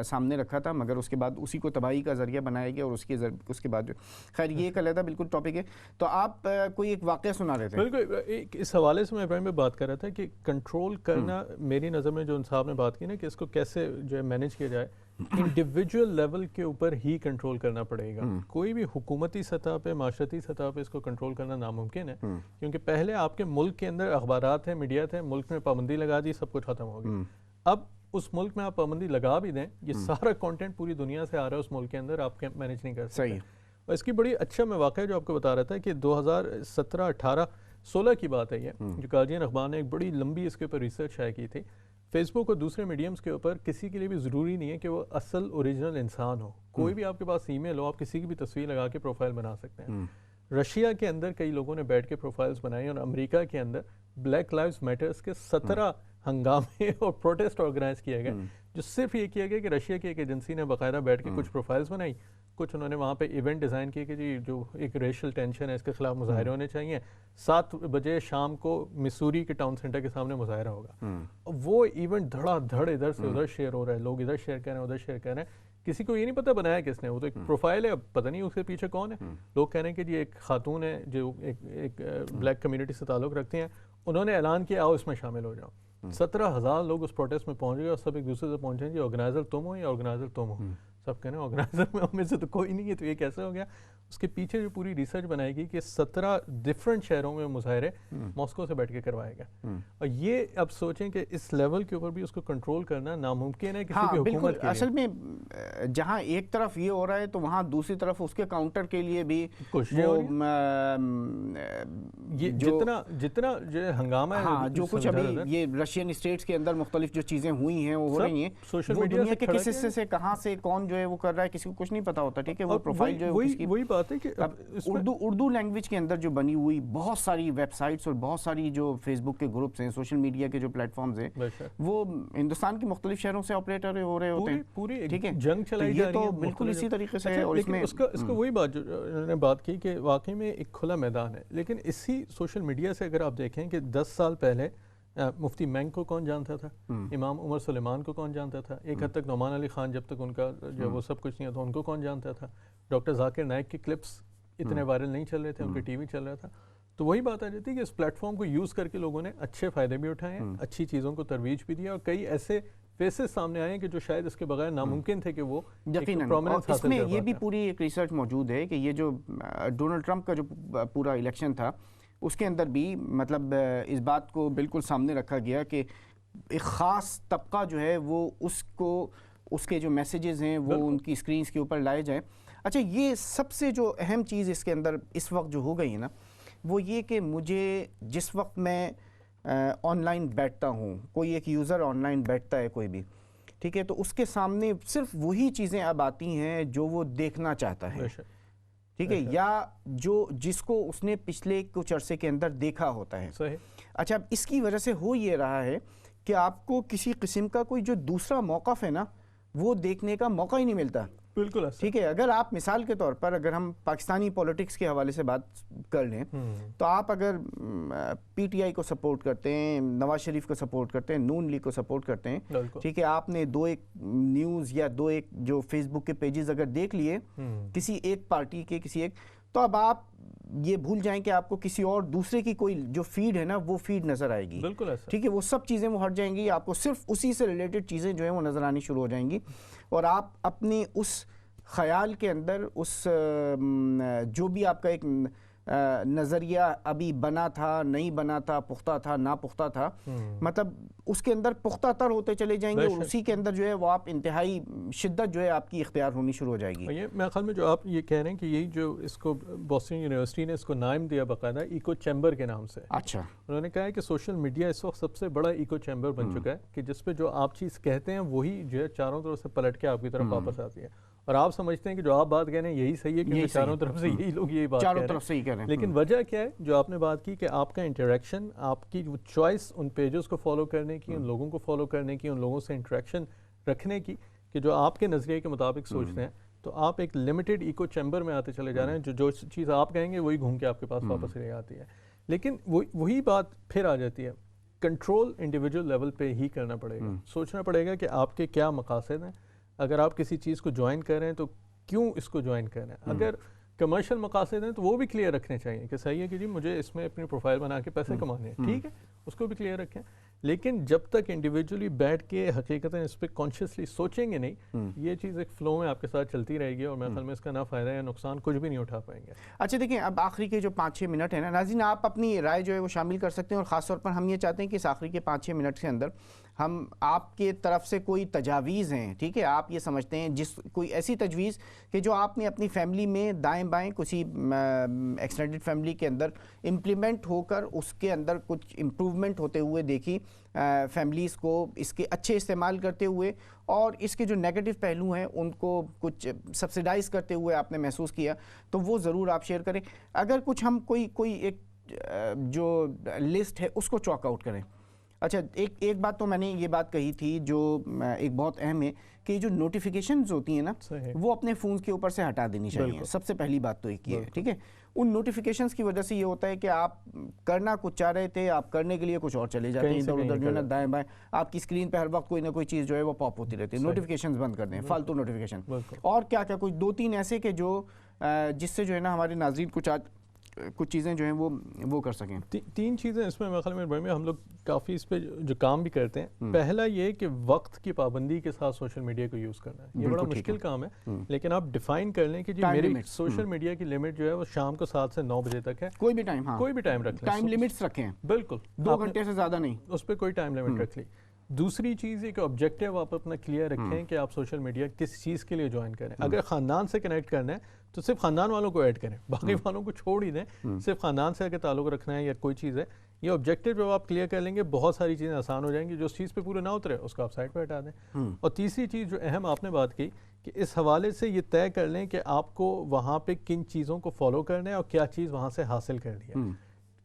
سامنے رکھا تھا، مگر اس کے بعد اسی کو تباہی کا ذریعہ بنایا گیا. اور اس کے بعد جو خیر یہ ایک علیحدہ بالکل ٹاپک ہے. تو آپ کوئی ایک واقعہ سنا رہے تھے. بالکل اس حوالے سے میں ابراہیم میں بات کر رہا تھا کہ کنٹرول کرنا میری نظر میں جو صاحب نے بات کی نا کہ اس کو کیسے جو ہے مینیج کیا جائے، انڈیویجول لیول کے اوپر ہی کنٹرول کرنا پڑے گا. کوئی بھی حکومتی سطح پہ، معاشرتی سطح پہ اس کو کنٹرول کرنا ناممکن ہے، کیونکہ پہلے آپ کے ملک کے اندر اخبارات ہیں، میڈیا تھے، ملک میں پابندی لگا دی، سب کچھ ختم ہو گیا. اب اس ملک میں آپ پابندی لگا بھی دیں، یہ سارا کانٹینٹ پوری دنیا سے آ رہا ہے اس ملک کے اندر، آپ مینیج نہیں کر سکتے. اور اس کی بڑی اچھا میں واقعہ جو آپ کو بتا رہا تھا کہ 2017 18 16 کی بات ہے یہ، جو گارڈین اخبار نے ایک بڑی لمبی اس کے اوپر ریسرچ شائع کی تھی. فیس بک اور دوسرے میڈیمز کے اوپر کسی کے لیے بھی ضروری نہیں ہے کہ وہ اصل اوریجنل انسان ہو. کوئی بھی آپ کے پاس ای میل ہو, آپ کسی کی بھی تصویر لگا کے پروفائل بنا سکتے ہیں. رشیا کے اندر کئی لوگوں نے بیٹھ کے پروفائلز بنائی, اور امریکہ کے اندر بلیک لائیوز میٹرز کے 17 ہنگامے اور پروٹیسٹ آرگنائز کیے گئے, جو صرف یہ کیا گیا کہ رشیا کی ایک ایجنسی نے باقاعدہ بیٹھ کے کچھ پروفائلز بنائی, کچھ انہوں نے وہاں پہ ایونٹ ڈیزائن کیے کہ جی جو ایک ریشل ٹینشن ہے اس کے خلاف مظاہرے ہونے چاہیے, 7 بجے شام کو مسوری کے ٹاؤن سینٹر کے سامنے مظاہرہ ہوگا. وہ ایونٹ دھڑا دھڑ ادھر سے ادھر شیئر ہو رہا ہے, لوگ ادھر شیئر کر رہے ہیں ادھر شیئر کر رہے ہیں, کسی کو یہ نہیں پتہ بنایا کس نے, وہ تو ایک پروفائل ہے, اب پتہ نہیں اس کے پیچھے کون ہے. لوگ کہہ رہے ہیں کہ جی ایک خاتون ہے جو ایک بلیک کمیونٹی سے تعلق رکھتے ہیں, انہوں نے اعلان کیا آؤ اس میں شامل ہو جاؤ. 17,000 لوگ اس پروٹیسٹ میں پہنچ گئے اور سب ایک دوسرے سے پہنچے جی آرگنائزر تم ہو یا آرگنائزر تم ہو. سب کہہ رہے ہیں آرگنائزر میں سے تو کوئی نہیں ہے, تو یہ کیسے ہو گیا. اس کے پیچھے جو پوری ریسرچ بنائی گئی کہ 17 ڈفرینٹ شہروں میں مظاہرے ماسکو سے بیٹھ کے کروائے گئے. اور یہ اب سوچیں کہ اس لیول کے اوپر بھی اس کو کنٹرول کرنا ناممکن ہے کسی بھی حکومت کے لیے. اصل میں جہاں ایک طرف یہ ہو رہا ہے تو وہاں دوسری طرف اس کے کاؤنٹر کے لیے بھی جتنا جو ہنگامہ ہے, جو کچھ ابھی یہ رشین اسٹیٹس کے اندر مختلف جو چیزیں ہوئی ہیں وہ ہو رہی ہیں, سوشل وہ میڈیا دنیا کے کس حصے سے کہاں سے کون جو ہے وہ کر رہا ہے کسی کو کچھ نہیں پتا ہوتا. ٹھیک ہے, وہ پروفائل جو ہے وہی بات ہے کہ اردو لینگویج کے اندر جو بنی ہوئی بہت ساری ویب سائٹس اور بہت ساری جو فیس بک کے گروپس ہیں, سوشل میڈیا کے جو پلیٹ فارمز ہیں, وہ ہندوستان کے مختلف شہروں سے آپریٹ ہو رہے ہوتے ہیں. پوری ٹھیک ہے, جنگ چلائی جا رہی ہے, یہ تو بالکل اسی طریقے سے. اور لیکن اس کا وہی بات جو انہوں نے بات کی کہ واقعی میں ایک کھلا میدان ہے. لیکن اسی سوشل میڈیا سے اگر آپ دیکھیں کہ 10 سال پہلے مفتی مینگ کو کون جانتا تھا, امام عمر سلیمان کو کون جانتا تھا, ایک حد تک نعمان علی خان جب تک ان کا جو وہ سب کچھ نہیں تھا ان کو کون جانتا تھا, ڈاکٹر ذاکر نائک کے کلپس اتنے وائرل نہیں چل رہے تھے, ان کے ٹی وی چل رہا تھا. تو وہی بات آ جاتی ہے کہ اس پلیٹ فارم کو یوز کر کے لوگوں نے اچھے فائدے بھی اٹھائے ہیں, اچھی چیزوں کو ترویج بھی دیا, اور کئی ایسے فیسز سامنے آئے ہیں کہ جو شاید اس کے بغیر ناممکن تھے کہ وہ یقیناً. اور اس میں یہ بھی پوری ایک ریسرچ موجود ہے کہ یہ جو ڈونلڈ ٹرمپ کا جو پورا الیکشن تھا اس کے اندر بھی مطلب اس بات کو بالکل سامنے رکھا گیا کہ ایک خاص طبقہ جو ہے وہ اس کے جو میسیجز ہیں وہ ان کی اسکرینز کے اوپر لائے جائیں. اچھا, یہ سب سے جو اہم چیز اس کے اندر اس وقت جو ہو گئی ہے نا, وہ یہ کہ مجھے جس وقت میں آن لائن بیٹھتا ہوں, کوئی ایک یوزر آن لائن بیٹھتا ہے کوئی بھی, ٹھیک ہے, تو اس کے سامنے صرف وہی چیزیں اب آتی ہیں جو وہ دیکھنا چاہتا ہے. ٹھیک ہے, یا جس کو اس نے پچھلے کچھ عرصے کے اندر دیکھا ہوتا ہے. اچھا, اب اس کی وجہ سے ہو یہ رہا ہے کہ آپ کو کسی قسم کا کوئی جو دوسرا موقف ہے نا وہ دیکھنے کا موقع ہی نہیں ملتا. بالکل ٹھیک ہے. اگر آپ مثال کے طور پر اگر ہم پاکستانی پولیٹکس کے حوالے سے بات کر لیں تو آپ اگر پی ٹی آئی کو سپورٹ کرتے ہیں, نواز شریف کو سپورٹ کرتے ہیں, نون لیگ کو سپورٹ کرتے ہیں, ٹھیک ہے, آپ نے 2-1 نیوز یا 2-1 جو فیس بک کے پیجز اگر دیکھ لیے کسی ایک پارٹی کے کسی ایک, تو اب آپ یہ بھول جائیں کہ آپ کو کسی اور دوسرے کی کوئی جو فیڈ ہے نا وہ فیڈ نظر آئے گی. بالکل ایسا. ٹھیک ہے, وہ سب چیزیں وہ ہٹ جائیں گی, آپ کو صرف اسی سے ریلیٹڈ چیزیں جو ہیں وہ نظر آنی شروع ہو جائیں گی, اور آپ اپنی اس خیال کے اندر اس جو بھی آپ کا ایک نظریہ ابھی بنا تھا, نہیں بنا تھا, پختہ تھا, ناپختہ تھا, مطلب اس کے اندر پختہ تر ہوتے چلے جائیں گے, اور اسی کے اندر جو ہے وہ آپ انتہائی شدت جو ہے آپ کی اختیار ہونی شروع ہو جائے گی. یہ میرے خیال میں جو آپ یہ کہہ رہے ہیں کہ یہی جو اس کو بوسٹن یونیورسٹی نے اس کو نام دیا باقاعدہ ایکو چیمبر کے نام سے. اچھا, انہوں نے کہا ہے کہ سوشل میڈیا اس وقت سب سے بڑا ایکو چیمبر بن چکا ہے کہ جس پہ جو آپ چیز کہتے ہیں وہی جو ہے چاروں طرف سے پلٹ کے آپ کی طرف واپس آتی ہے, اور آپ سمجھتے ہیں کہ جو آپ بات کہہ رہے ہیں یہی صحیح ہے کیونکہ چاروں طرف سے یہی لوگ یہی بات چاروں طرف سے ہی کہہ رہے ہیں. لیکن وجہ کیا ہے جو آپ نے بات کی کہ آپ کا انٹریکشن, آپ کی چوائس ان پیجز کو فالو کرنے کی, ان لوگوں کو فالو کرنے کی, ان لوگوں سے انٹریکشن رکھنے کی کہ جو آپ کے نظریے کے مطابق سوچتے ہیں, تو آپ ایک لمیٹڈ ایکو چیمبر میں آتے چلے جا رہے ہیں. جو چیز آپ کہیں گے وہی گھوم کے آپ کے پاس واپس لے آتی ہے. لیکن وہی بات پھر آ جاتی ہے, کنٹرول انڈیویجول لیول پہ ہی کرنا پڑے گا. سوچنا پڑے گا کہ آپ کے کیا مقاصد ہیں. اگر آپ کسی چیز کو جوائن کر رہے ہیں تو کیوں اس کو جوائن کرنا ہے. اگر کمرشل مقاصد ہیں تو وہ بھی کلیئر رکھنے چاہیے کہ صحیح ہے کہ جی مجھے اس میں اپنی پروفائل بنا کے پیسے کمانے ہیں, ٹھیک ہے, اس کو بھی کلیئر رکھیں. لیکن جب تک انڈیویجولی بیٹھ کے حقیقتاً اس پہ کانشیسلی سوچیں گے نہیں, یہ چیز ایک فلو میں آپ کے ساتھ چلتی رہے گی, اور میرے خیال میں اس کا نہ فائدہ یا نقصان کچھ بھی نہیں اٹھا پائیں گے. اچھا دیکھیں, اب آخری کے جو 5-6 منٹ ہیں نا ناظرین, آپ اپنی رائے جو ہے وہ شامل کر سکتے ہیں, اور خاص طور پر ہم یہ چاہتے ہیں کہ اس آخری کے 5-6 منٹ کے اندر ہم آپ کے طرف سے کوئی تجاویز ہیں، ٹھیک ہے، آپ یہ سمجھتے ہیں کوئی ایسی تجویز کہ جو آپ نے اپنی فیملی میں دائیں بائیں کسی ایکسٹینڈڈ فیملی کے اندر امپلیمنٹ ہو کر اس کے اندر کچھ امپروومنٹ ہوتے ہوئے دیکھی، فیملیز کو اس کے اچھے استعمال کرتے ہوئے اور اس کے جو نیگیٹو پہلو ہیں ان کو کچھ سبسیڈائز کرتے ہوئے آپ نے محسوس کیا، تو وہ ضرور آپ شیئر کریں. اگر کچھ ہم کوئی ایک جو لسٹ ہے اس کو چاک آؤٹ کریں. اچھا، ایک بات تو میں نے یہ بات کہی تھی جو ایک بہت اہم ہے کہ جو نوٹیفیکیشنز ہوتی ہیں نا وہ اپنے فونز کے اوپر سے ہٹا دینی چاہیے. سب سے پہلی بات تو ایک یہ ہے، ٹھیک ہے. ان نوٹیفیکیشنز کی وجہ سے یہ ہوتا ہے کہ آپ کرنا کچھ چاہ رہے تھے، آپ کرنے کے لیے کچھ اور چلے جاتے ہیں، ادھر ادھر جو ہے نا دائیں بائیں آپ کی اسکرین پہ ہر وقت کوئی نہ کوئی چیز جو ہے وہ پاپ ہوتی رہتی ہے. نوٹیفیکیشنز بند کر دیں، فالتو نوٹیفیکیشن. اور کیا کچھ 2-3 ایسے کہ جو جس سے جو ہے نا ہمارے ناظرین کچھ چیزیں جو ہیں وہ کر سکیں. 3 چیزیں اس میں میرے خیال میں ہم لوگ کافی اس پہ جو کام بھی کرتے ہیں. پہلا یہ کہ وقت کی پابندی کے ساتھ سوشل میڈیا کو یوز کرنا ہے. یہ بڑا مشکل کام ہے، لیکن آپ ڈیفائن کر لیں کہ جی میری سوشل میڈیا کی لمٹ جو ہے وہ شام کو 7 سے 9 بجے تک ہے. کوئی بھی ٹائم رکھ لیں، ٹائم لمٹس رکھیں. بالکل 2 گھنٹے سے زیادہ نہیں، اس پہ کوئی ٹائم لمٹ رکھ لی. دوسری چیز ایک آبجیکٹیو آپ اپنا کلیئر رکھیں کہ آپ سوشل میڈیا کس چیز کے لیے جوائن کریں. اگر خاندان سے کنیکٹ کرنا ہے تو صرف خاندان والوں کو ایڈ کریں، باقی والوں کو چھوڑ ہی دیں. صرف خاندان سے اگر تعلق رکھنا ہے یا کوئی چیز ہے، یہ آبجیکٹیو جب آپ کلیئر کر لیں گے بہت ساری چیزیں آسان ہو جائیں گی. جو اس چیز پہ پورے نہ اترے اس کو آپ سائڈ پہ ہٹا دیں. اور تیسری چیز جو اہم آپ نے بات کی کہ اس حوالے سے یہ طے کر لیں کہ آپ کو وہاں پہ کن چیزوں کو فالو کرنا ہے اور کیا چیز وہاں سے حاصل کرنی ہے.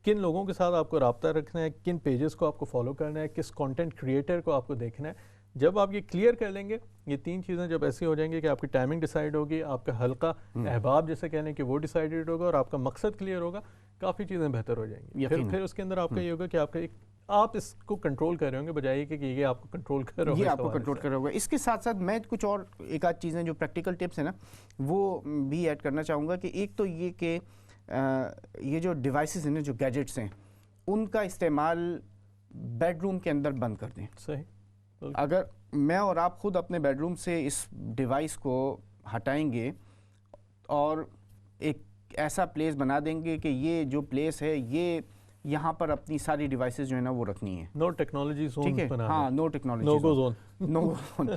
کن لوگوں کے ساتھ آپ کو رابطہ رکھنا ہے، کن پیجز کو آپ کو فالو کرنا ہے، کس کانٹینٹ کریٹر کو آپ کو دیکھنا ہے. جب آپ یہ کلیئر کر لیں گے، یہ 3 چیزیں جب ایسی ہو جائیں گی کہ آپ کی ٹائمنگ ڈیسائیڈ ہوگی، آپ کا حلقہ احباب جیسے کہہ لیں کہ وہ ڈیسائیڈڈ ہوگا اور آپ کا مقصد کلیئر ہوگا، کافی چیزیں بہتر ہو جائیں گی. پھر اس کے اندر آپ کا یہ ہوگا کہ آپ اس کو کنٹرول کر رہے ہوں گے بجائے کہ یہ آپ کو کنٹرول کر رہا ہوگا. یہ آپ کو کنٹرول کر رہا ہوگا. اس کے ساتھ ساتھ میں کچھ اور ایک آدھ چیزیں جو پریکٹیکل ٹپس ہیں نا وہ بھی ایڈ کرنا چاہوں گا. کہ ایک تو یہ کہ یہ جو ڈیوائسز ہیں جو گیجٹس ہیں ان کا استعمال بیڈ روم کے اندر بند کر دیں. صحیح. اگر میں اور آپ خود اپنے بیڈ روم سے اس ڈیوائس کو ہٹائیں گے اور ایک ایسا پلیس بنا دیں گے کہ یہ جو پلیس ہے یہ یہاں پر اپنی ساری ڈیوائسز جو ہے نا وہ رکھنی ہے. No technology zone. ٹھیک ہے، ہاں، no technology no go zone. No go zone.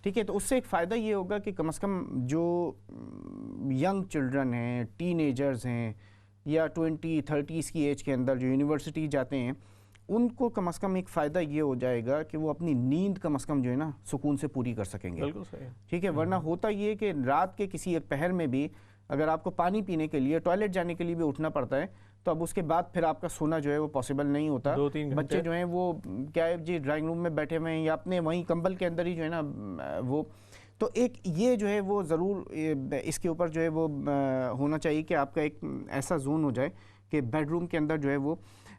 ٹھیک ہے، تو اس سے ایک فائدہ یہ ہوگا کہ کم از کم جو ینگ چلڈرن ہیں، ٹین ایجرز ہیں یا 20-30 کی ایج کے اندر جو یونیورسٹی جاتے ہیں ان کو کم از کم ایک فائدہ یہ ہو جائے گا کہ وہ اپنی نیند کم از کم جو ہے نا سکون سے پوری کر سکیں گے. بالکل صحیح. ٹھیک ہے، ورنہ ہوتا یہ کہ رات کے کسی ایک پہر میں بھی اگر آپ کو پانی پینے کے لیے ٹوائلٹ جانے کے لیے بھی اٹھنا پڑتا ہے تو اب اس کے بعد پھر آپ کا سونا جو ہے وہ پاسبل نہیں ہوتا. 2-3 بچے جو ہیں وہ کیا ہے جی ڈرائنگ روم میں بیٹھے ہوئے ہیں یا اپنے وہیں کمبل کے اندر ہی جو ہے نا وہ. تو ایک یہ جو ہے وہ ضرور اس کے اوپر جو ہے وہ ہونا چاہیے کہ آپ کا ایک ایسا زون ہو جائے کہ بیڈ روم کے اندر جو ہے وہ.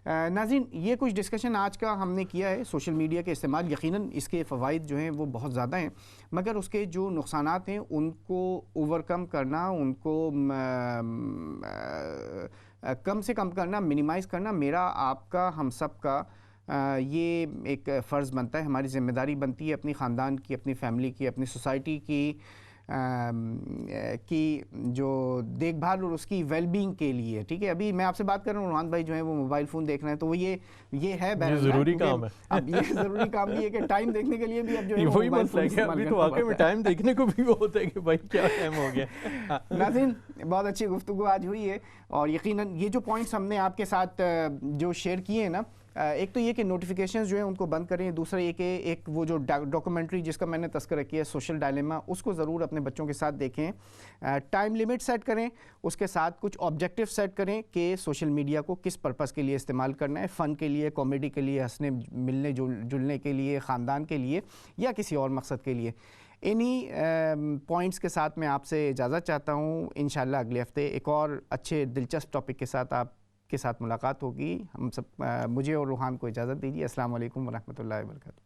ناظرین، یہ کچھ ڈسکشن آج کا ہم نے کیا ہے سوشل میڈیا کے استعمال. یقیناً اس کے فوائد جو ہیں وہ بہت زیادہ ہیں مگر اس کے جو نقصانات ہیں ان کو اوور کم کرنا، ان کو کم سے کم کرنا، منیمائز کرنا میرا، آپ کا، ہم سب کا یہ ایک فرض بنتا ہے. ہماری ذمہ داری بنتی ہے اپنی خاندان کی، اپنی فیملی کی، اپنی سوسائٹی کی جو دیکھ بھال اور اس کی ویل بینگ کے لیے. ٹھیک ہے، ابھی میں آپ سے بات کر رہا ہوں، روحان بھائی جو ہیں وہ موبائل فون دیکھ رہے ہیں تو وہ یہ ہے ضروری کام ہے. اب یہ ضروری کام بھی ہے کہ ٹائم دیکھنے کے لیے بھی اب جو ہے وہی مسئلہ ہے کہ ابھی تو واقعی میں ٹائم دیکھنے کو بھی وہ ہوتا ہے کہ بھائی کیا ٹائم ہو گیا. ناظرین، بہت اچھی گفتگو آج ہوئی ہے اور یقیناً یہ جو پوائنٹس ہم نے آپ کے ساتھ جو شیئر کیے ہیں نا، ایک تو یہ کہ نوٹیفیکیشنز جو ہیں ان کو بند کریں. دوسرا یہ کہ ایک وہ جو ڈاکومنٹری جس کا میں نے تذکرہ کیا ہے سوشل ڈائلیما، اس کو ضرور اپنے بچوں کے ساتھ دیکھیں. ٹائم لیمٹ سیٹ کریں، اس کے ساتھ کچھ آبجیکٹیو سیٹ کریں کہ سوشل میڈیا کو کس پرپس کے لیے استعمال کرنا ہے. فن کے لیے، کامیڈی کے لیے، ہنسنے ملنے جلنے کے لیے، خاندان کے لیے یا کسی اور مقصد کے لیے. انہی پوائنٹس کے ساتھ میں آپ سے اجازت چاہتا ہوں. انشاءاللہ اگلے ہفتے ایک اور اچھے دلچسپ ٹاپک کے ساتھ آپ کے ساتھ ملاقات ہوگی. ہم سب، مجھے اور روحان کو اجازت دیجیے. السلام علیکم ورحمۃ اللہ وبرکاتہ.